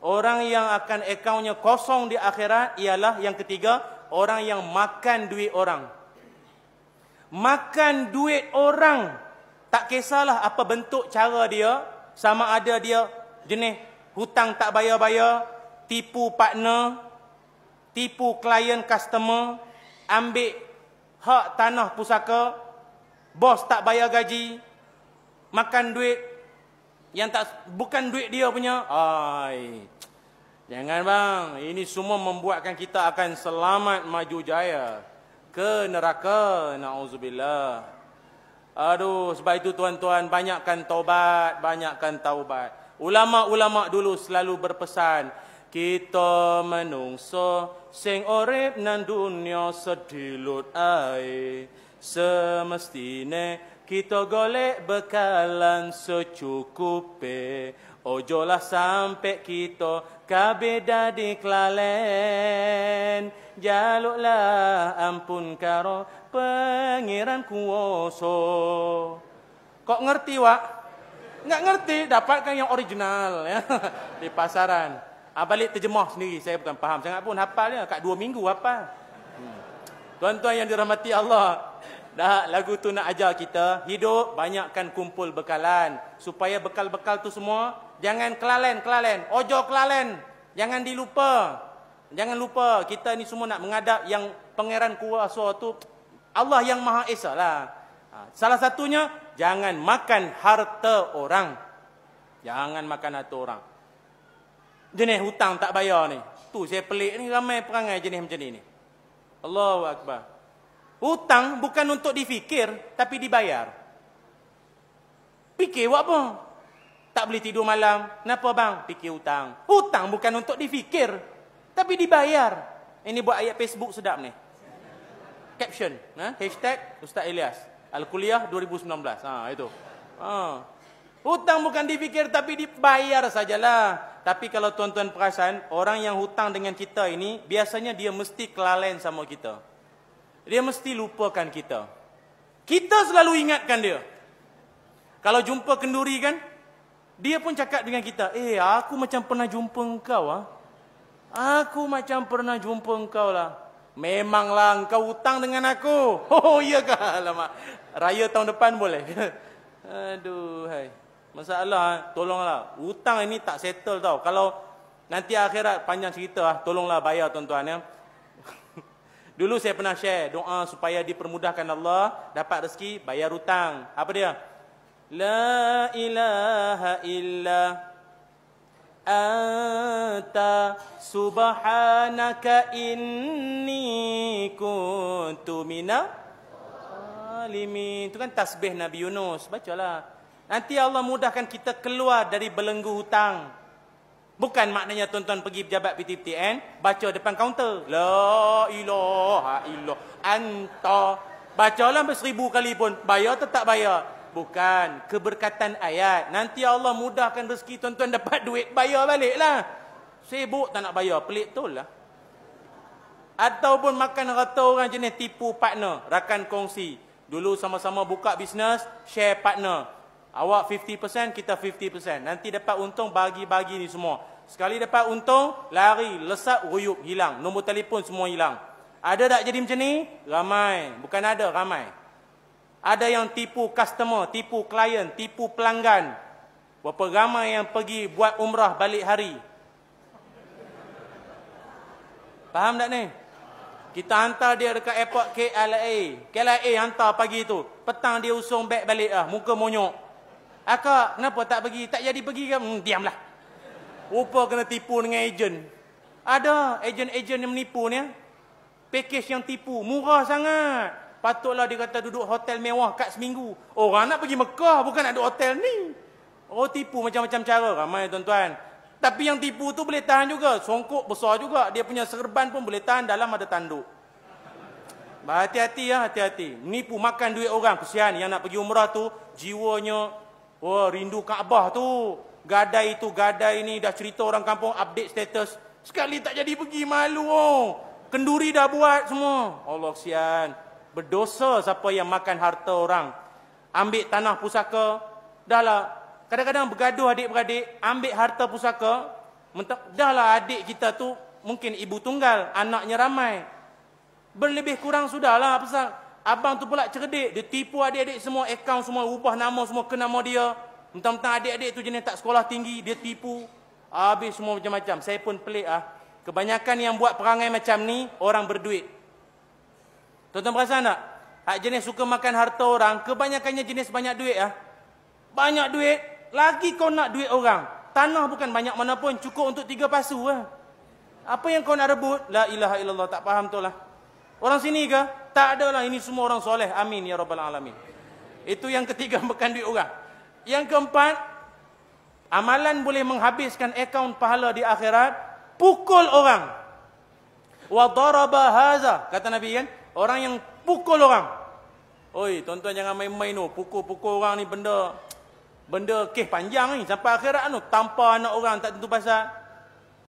Orang yang akan akaunnya kosong di akhirat ialah yang ketiga, orang yang makan duit orang. Makan duit orang. Tak kisahlah apa bentuk cara dia, sama ada dia jenis hutang tak bayar-bayar, tipu partner, tipu klien customer, ambil hak tanah pusaka, bos tak bayar gaji, makan duit yang tak bukan duit dia punya. Jangan bang, ini semua membuatkan kita akan selamat maju jaya ke neraka, naudzubillah. Aduh, sebab itu tuan-tuan, banyakkan taubat, banyakkan taubat. Ulama-ulama dulu selalu berpesan, kita menungso sing urip nan dunia sedilut ae, semestine kita golek bekalan secukupe. Ojolah sampai kita kabeh dadi kelalen, jaluklah ampun karo Pangeran kuoso. Kok ngerti, Wak? Nggak ngerti, dapatkan yang original ya di pasaran. Balik terjemah sendiri, saya bukan faham sangat pun, hafalnya kat 2 minggu hafal. Tuan-tuan yang dirahmati Allah, dah lagu tu nak ajar kita hidup banyakkan kumpul bekalan, supaya bekal-bekal tu semua jangan kelalen, ojo kelalen, jangan dilupa. Jangan lupa kita ni semua nak menghadap yang Pangeran kuasa tu, Allah yang Maha Esa lah. Salah satunya, jangan makan harta orang. Jangan makan harta orang. Jenis hutang tak bayar ni. Tu saya pelik ni, ramai perangai jenis macam ni. Allahu Akbar. Hutang bukan untuk difikir, tapi dibayar. Fikir buat apa? Tak boleh tidur malam. Kenapa bang? Fikir hutang. Hutang bukan untuk difikir, tapi dibayar. Ini buat ayat Facebook sedap ni. Caption. Hashtag Ustaz Ilyas. Al-Kuliah 2019. Itu. Hutang bukan difikir, tapi dibayar sajalah. Tapi kalau tuan-tuan perasan, orang yang hutang dengan kita ini, biasanya dia mesti kelalen sama kita. Dia mesti lupakan kita. Kita selalu ingatkan dia. Kalau jumpa kenduri kan, dia pun cakap dengan kita, aku macam pernah jumpa engkau. Aku macam pernah jumpa engkau lah. Memanglah engkau hutang dengan aku. Oh iya kah? Alamak. Raya tahun depan boleh. Aduh, hai. Masalah, tolonglah. Hutang ini tak settle tau. Kalau nanti akhirat panjang cerita, tolonglah bayar tuan-tuan ya. Dulu saya pernah share doa supaya dipermudahkan Allah, dapat rezeki, bayar hutang. Apa dia? La ilaha illa anta subhanaka inni kuntu minal zalimin. Itu kan tasbih Nabi Yunus. Bacalah. Nanti Allah mudahkan kita keluar dari belenggu hutang. Bukan maknanya tuan-tuan pergi pejabat PTPTN, baca depan kaunter. La ilaha illallah anta. Bacalah 1000 kali pun, bayar atau tak bayar. Bukan, keberkatan ayat. Nanti Allah mudahkan rezeki tuan-tuan dapat duit, bayar baliklah. Sibuk tak nak bayar, pelik betul lah. Ataupun makan harta orang jenis tipu partner, rakan kongsi. Dulu sama-sama buka bisnes, share partner. Awak 50%, kita 50%. Nanti dapat untung, bagi-bagi ni semua. Sekali dapat untung, lari, lesap, ruyup, hilang. Nombor telefon semua hilang. Ada tak jadi macam ni? Ramai. Bukan ada, ramai. Ada yang tipu customer, tipu klien, tipu pelanggan. Berapa ramai yang pergi buat umrah balik hari. Faham tak ni? Kita hantar dia dekat airport KLIA. KLIA hantar pagi tu. Petang dia usung beg balik lah. Muka monyok. Akak, kenapa tak pergi? Tak jadi pergi ke? Diamlah. Rupa kena tipu dengan ejen. Ada ejen-ejen yang menipu ni. Package yang tipu. Murah sangat. Patutlah dia kata duduk hotel mewah kat seminggu. Orang nak pergi Mekah, bukan nak duduk hotel ni. Oh, tipu macam-macam cara. Ramai tuan-tuan. Tapi yang tipu tu boleh tahan juga. Songkok besar juga. Dia punya serban pun boleh tahan, dalam ada tanduk. Hati-hati ya, hati-hati. Menipu makan duit orang. Kesian yang nak pergi umrah tu, jiwanya, rindu Kaabah tu. Gadai tu, gadai ni, dah cerita orang kampung, update status. Sekali tak jadi pergi, malu. Kenduri dah buat semua. Allah kesian. Berdosa siapa yang makan harta orang. Ambil tanah pusaka. Dah lah. Kadang-kadang bergaduh adik-beradik. Ambil harta pusaka. Dahlah adik kita tu mungkin ibu tunggal, anaknya ramai. Berlebih kurang sudahlah pasal abang tu pula cerdik. Dia tipu adik-adik semua, akaun semua, ubah nama semua ke nama dia. Mentang-mentang adik-adik tu jenis tak sekolah tinggi, dia tipu. Habis semua macam-macam. Saya pun pelik Kebanyakan yang buat perangai macam ni, orang berduit. Tuan-tuan perasan tak? Hak jenis suka makan harta orang, kebanyakannya jenis banyak duit Banyak duit, lagi kau nak duit orang. Tanah bukan banyak mana pun, cukup untuk 3 pasu Apa yang kau nak rebut? La ilaha illallah, tak faham tu lah. Orang sini ke? Tak ada lah, ini semua orang soleh. Amin ya rabbal alamin. Itu yang ketiga, makan duit orang. Yang keempat, amalan boleh menghabiskan akaun pahala di akhirat, pukul orang. Wa daraba haza, kata Nabi kan, orang yang pukul orang. Oi, tuan-tuan jangan main-main pukul-pukul orang ni benda kes panjang ni sampai akhirat tampar anak orang tak tentu pasal.